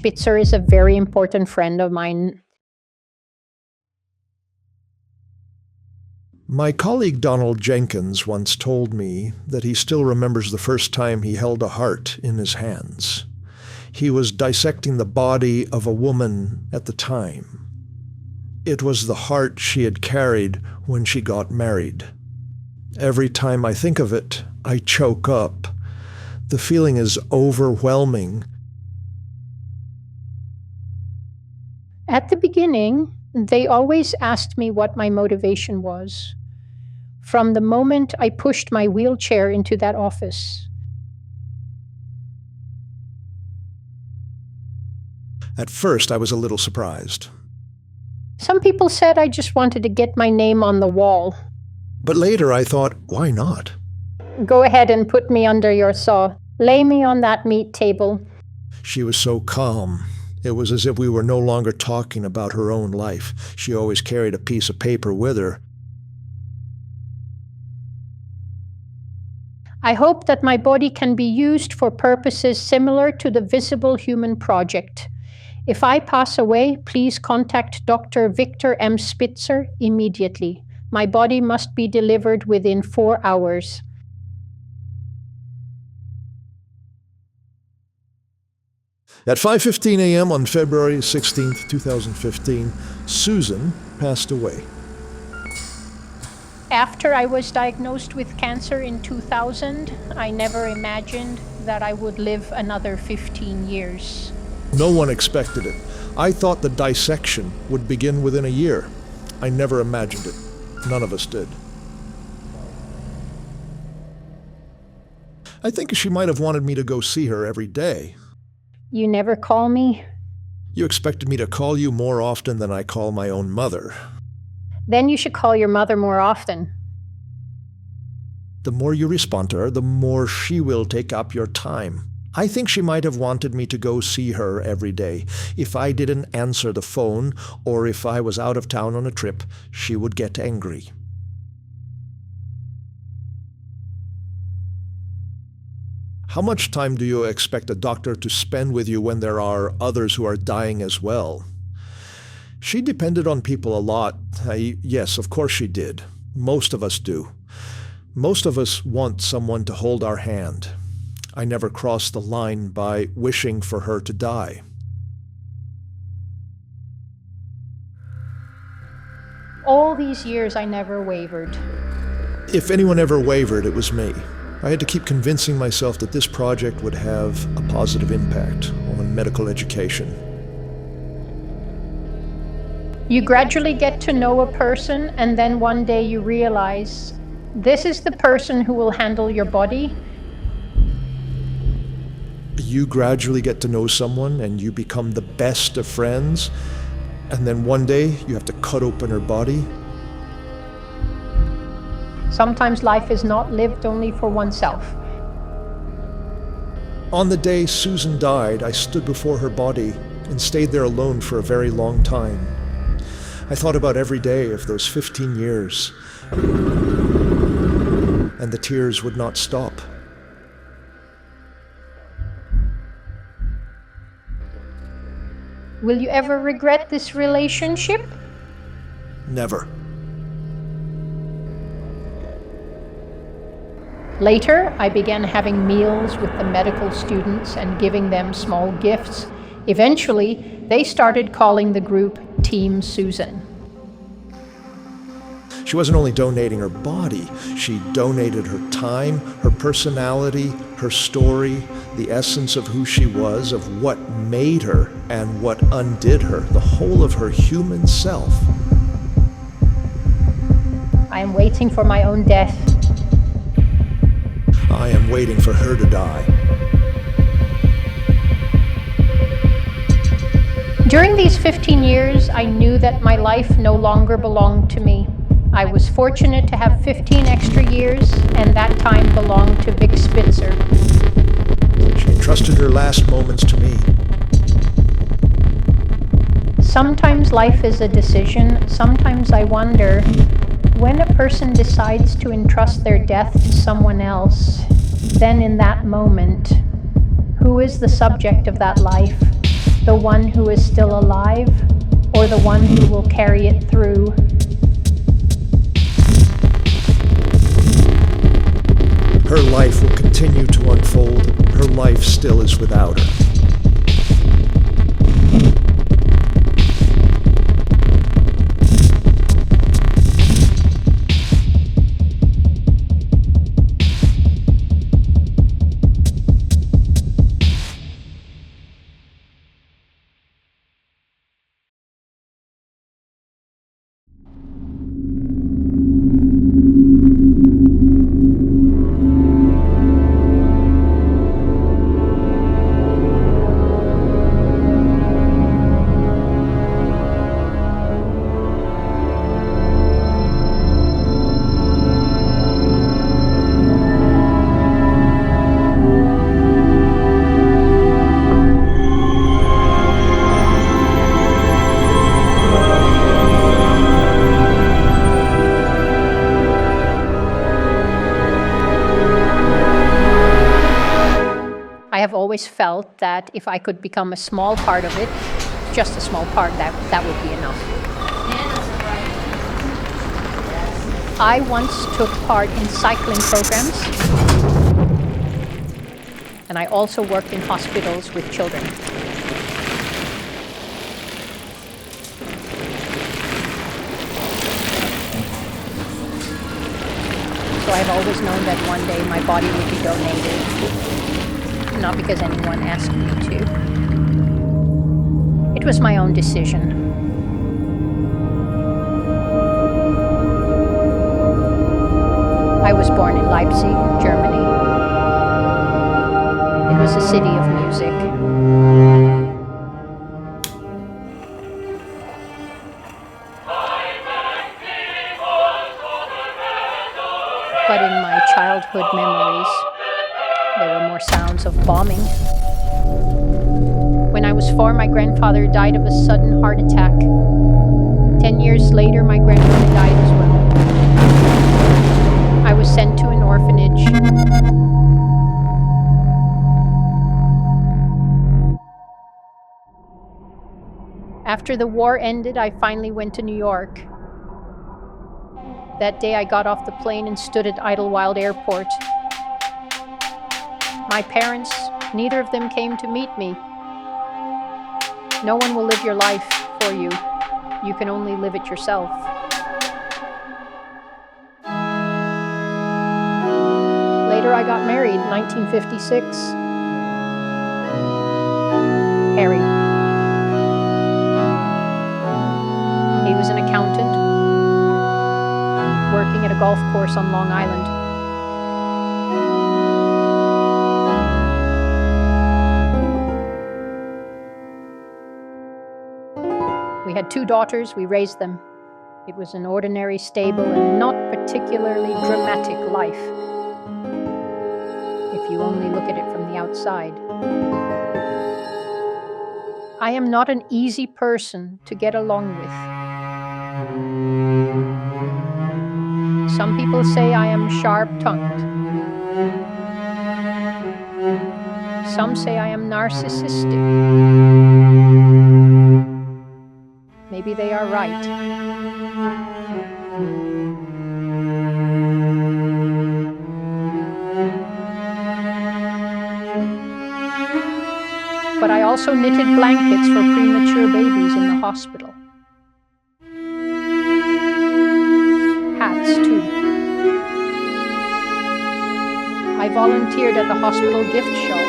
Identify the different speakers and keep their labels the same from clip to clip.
Speaker 1: Spitzer is a very important friend of mine.
Speaker 2: My colleague Donald Jenkins once told me that he still remembers the first time he held a heart in his hands. He was dissecting the body of a woman at the time. It was the heart she had carried when she got married. Every time I think of it, I choke up. The feeling is overwhelming.
Speaker 1: At the beginning, they always asked me what my motivation was. From the moment I pushed my wheelchair into that office.
Speaker 2: At first, I was a little surprised.
Speaker 1: Some people said I just wanted to get my name on the wall.
Speaker 2: But later I thought, why not?
Speaker 1: Go ahead and put me under your saw. Lay me on that meat table.
Speaker 2: She was so calm. It was as if we were no longer talking about her own life. She always carried a piece of paper with her.
Speaker 1: I hope that my body can be used for purposes similar to the Visible Human Project. If I pass away, please contact Dr. Victor M. Spitzer immediately. My body must be delivered within 4 hours.
Speaker 2: At 5:15 a.m. on February 16, 2015, Susan passed away.
Speaker 1: After I was diagnosed with cancer in 2000, I never imagined that I would live another 15 years.
Speaker 2: No one expected it. I thought the dissection would begin within a year. I never imagined it. None of us did. I think she might have wanted me to go see her every day.
Speaker 1: You never call me?
Speaker 2: You expected me to call you more often than I call my own mother.
Speaker 1: Then you should call your mother more often.
Speaker 2: The more you respond to her, the more she will take up your time. I think she might have wanted me to go see her every day. If I didn't answer the phone, or if I was out of town on a trip, she would get angry. How much time do you expect a doctor to spend with you when there are others who are dying as well? She depended on people a lot. Yes, of course she did. Most of us do. Most of us want someone to hold our hand. I never crossed the line by wishing for her to die.
Speaker 1: All these years I never wavered.
Speaker 2: If anyone ever wavered, it was me. I had to keep convincing myself that this project would have a positive impact on medical education.
Speaker 1: You gradually get to know a person, and then one day you realize, this is the person who will handle your body.
Speaker 2: You gradually get to know someone and you become the best of friends, and then one day you have to cut open her body.
Speaker 1: Sometimes life is not lived only for oneself.
Speaker 2: On the day Susan died, I stood before her body and stayed there alone for a very long time. I thought about every day of those 15 years, and the tears would not stop.
Speaker 1: Will you ever regret this relationship?
Speaker 2: Never.
Speaker 1: Later, I began having meals with the medical students and giving them small gifts. Eventually, they started calling the group Team Susan.
Speaker 2: She wasn't only donating her body, she donated her time, her personality, her story, the essence of who she was, of what made her and what undid her, the whole of her human self.
Speaker 1: I am waiting for my own death.
Speaker 2: I am waiting for her to die.
Speaker 1: During these 15 years, I knew that my life no longer belonged to me. I was fortunate to have 15 extra years, and that time belonged to Vic Spitzer.
Speaker 2: She entrusted her last moments to me.
Speaker 1: Sometimes life is a decision. Sometimes I wonder, when a person decides to entrust their death to someone else, then in that moment, who is the subject of that life? The one who is still alive, or the one who will carry it through?
Speaker 2: Her life will continue to unfold. Her life still is without her.
Speaker 1: I have always felt that if I could become a small part of it, just a small part, that would be enough. I once took part in cycling programs, and I also worked in hospitals with children. So I've always known that one day my body would be donated, not because anyone asked me to. It was my own decision. I was born in Leipzig, Germany. It was a city of music. But in my childhood memories, there were more sounds of bombing. When I was 4, my grandfather died of a sudden heart attack. 10 years later, my grandmother died as well. I was sent to an orphanage. After the war ended, I finally went to New York. That day I got off the plane and stood at Idlewild Airport. My parents, neither of them came to meet me. No one will live your life for you. You can only live it yourself. Later I got married in 1956. Harry. He was an accountant, working at a golf course on Long Island. We had 2 daughters, we raised them. It was an ordinary, stable, and not particularly dramatic life, if you only look at it from the outside. I am not an easy person to get along with. Some people say I am sharp-tongued. Some say I am narcissistic. Maybe they are right. But I also knitted blankets for premature babies in the hospital. Hats, too. I volunteered at the hospital gift shop.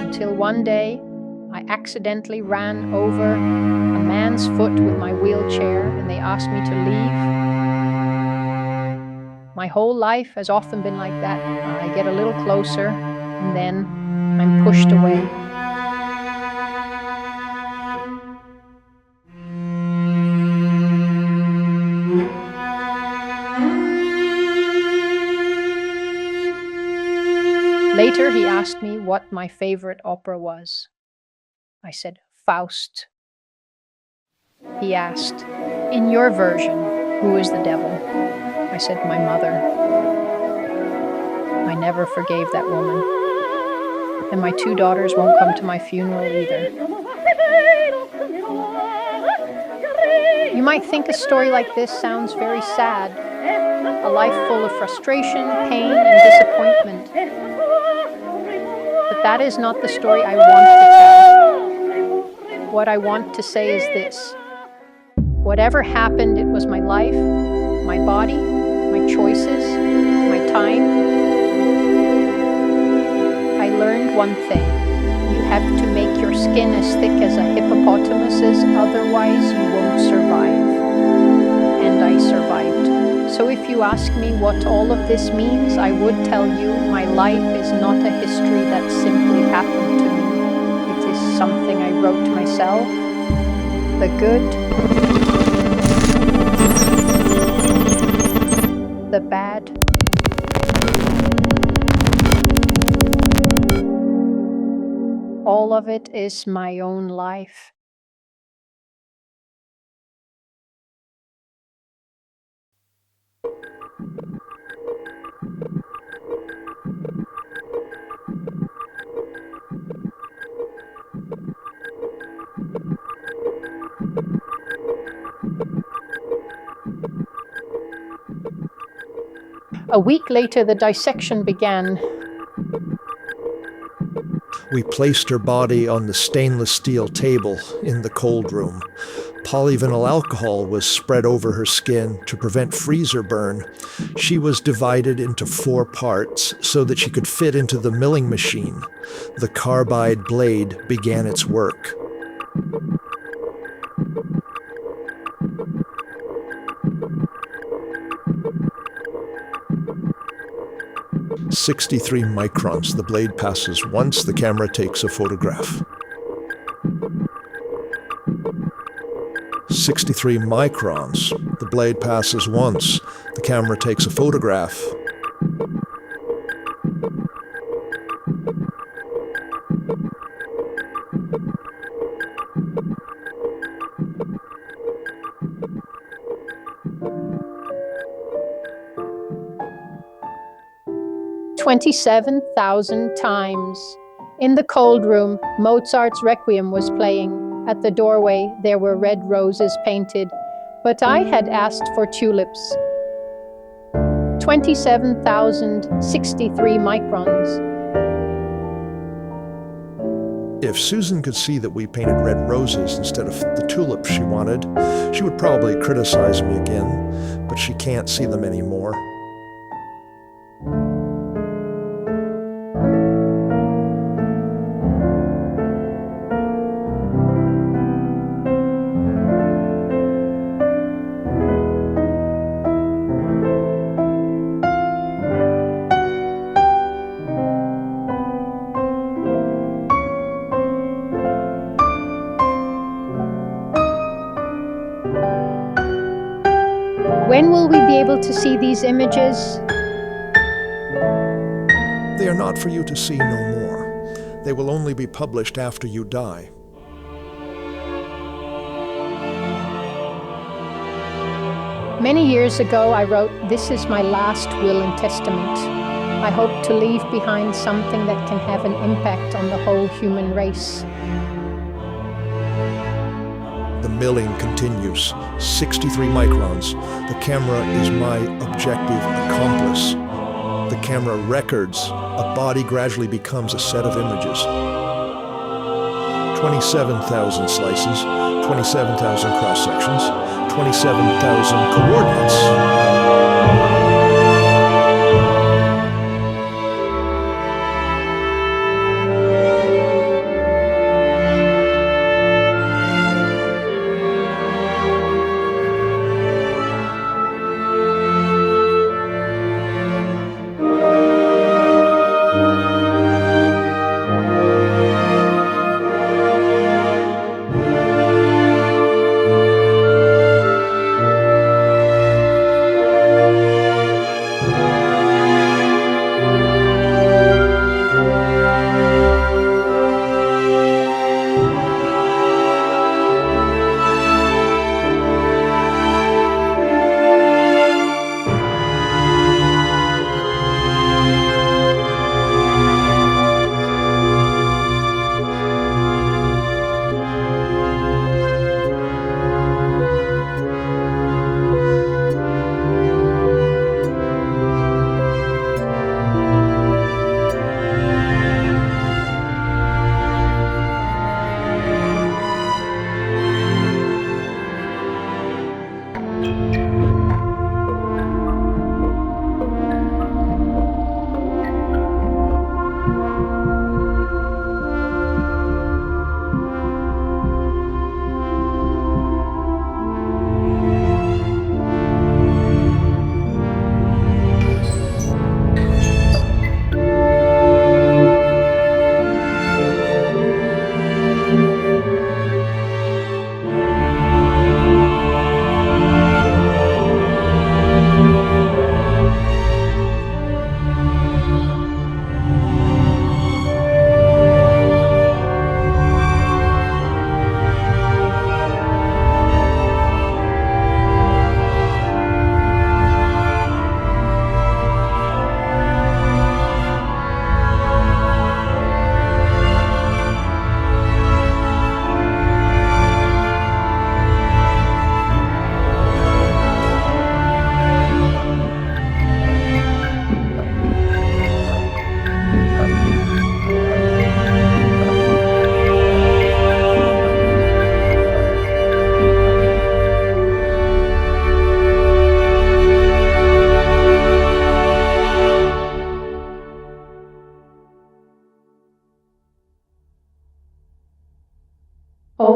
Speaker 1: Until one day, I accidentally ran over a man's foot with my wheelchair and they asked me to leave. My whole life has often been like that. I get a little closer and then I'm pushed away. Later, he asked me what my favorite opera was. I said, Faust. He asked, "In your version, who is the devil?" I said, "My mother." I never forgave that woman. And my 2 daughters won't come to my funeral either. You might think a story like this sounds very sad, a life full of frustration, pain, and disappointment. But that is not the story I want to tell. What I want to say is this: whatever happened, it was my life, my body, my choices, my time. I learned one thing: you have to make your skin as thick as a hippopotamus's, otherwise you won't survive. And I survived. So if you ask me what all of this means, I would tell you my life is not a history that simply happened to me. It is something I wrote myself. The good, the bad, all of it is my own life. A week later, the dissection began.
Speaker 2: We placed her body on the stainless steel table in the cold room. Polyvinyl alcohol was spread over her skin to prevent freezer burn. She was divided into 4 parts so that she could fit into the milling machine. The carbide blade began its work. "63 microns. The blade passes once, the camera takes a photograph." 63 microns. The blade passes once, the camera takes a photograph.
Speaker 1: "27,000 times. In the cold room, Mozart's Requiem was playing. At the doorway, there were red roses painted, but I had asked for tulips. 27,063 microns.
Speaker 2: If Susan could see that we painted red roses instead of the tulips she wanted, she would probably criticize me again, but she can't see them anymore.
Speaker 1: When will we be able to see these images?
Speaker 2: They are not for you to see no more. They will only be published after you die.
Speaker 1: Many years ago, I wrote, "This is my last will and testament. I hope to leave behind something that can have an impact on the whole human race."
Speaker 2: The milling continues. 63 microns. The camera is my objective accomplice. The camera records. A body gradually becomes a set of images. 27,000 slices, 27,000 cross-sections, 27,000 coordinates.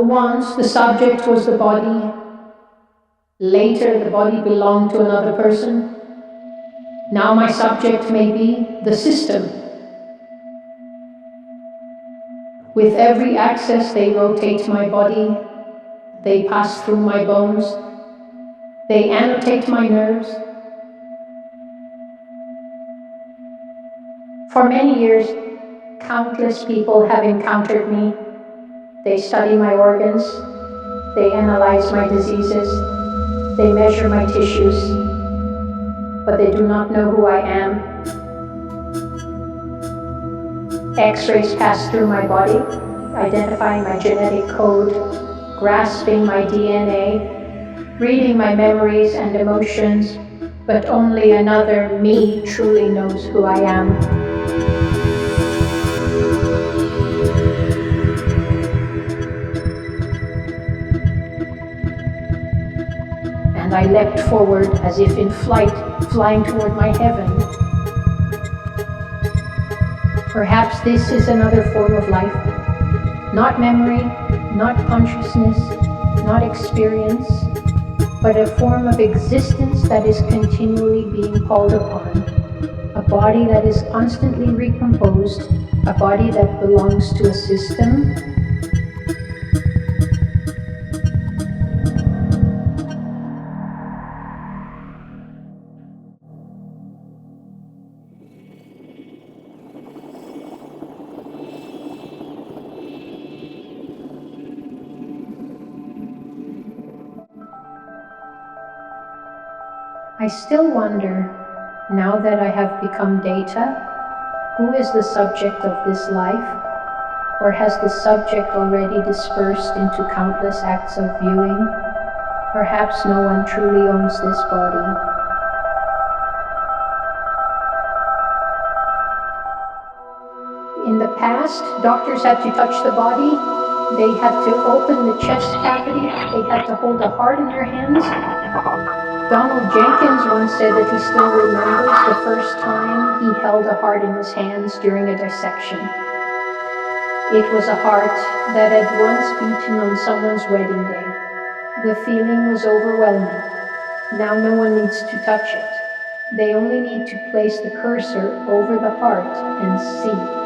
Speaker 1: Once the subject was the body, later the body belonged to another person. Now my subject may be the system. With every axis they rotate my body, they pass through my bones, they annotate my nerves. For many years, countless people have encountered me. They study my organs, they analyze my diseases, they measure my tissues, but they do not know who I am. X-rays pass through my body, identifying my genetic code, grasping my DNA, reading my memories and emotions, but only another me truly knows who I am. And I leapt forward as if in flight, flying toward my heaven. Perhaps this is another form of life. Not memory, not consciousness, not experience, but a form of existence that is continually being called upon. A body that is constantly recomposed, a body that belongs to a system. I still wonder, now that I have become data, who is the subject of this life? Or has the subject already dispersed into countless acts of viewing? Perhaps no one truly owns this body. In the past, doctors had to touch the body. They had to open the chest cavity. They had to hold a heart in their hands. Donald Jenkins once said that he still remembers the first time he held a heart in his hands during a dissection. It was a heart that had once beaten on someone's wedding day. The feeling was overwhelming. Now no one needs to touch it. They only need to place the cursor over the heart and see.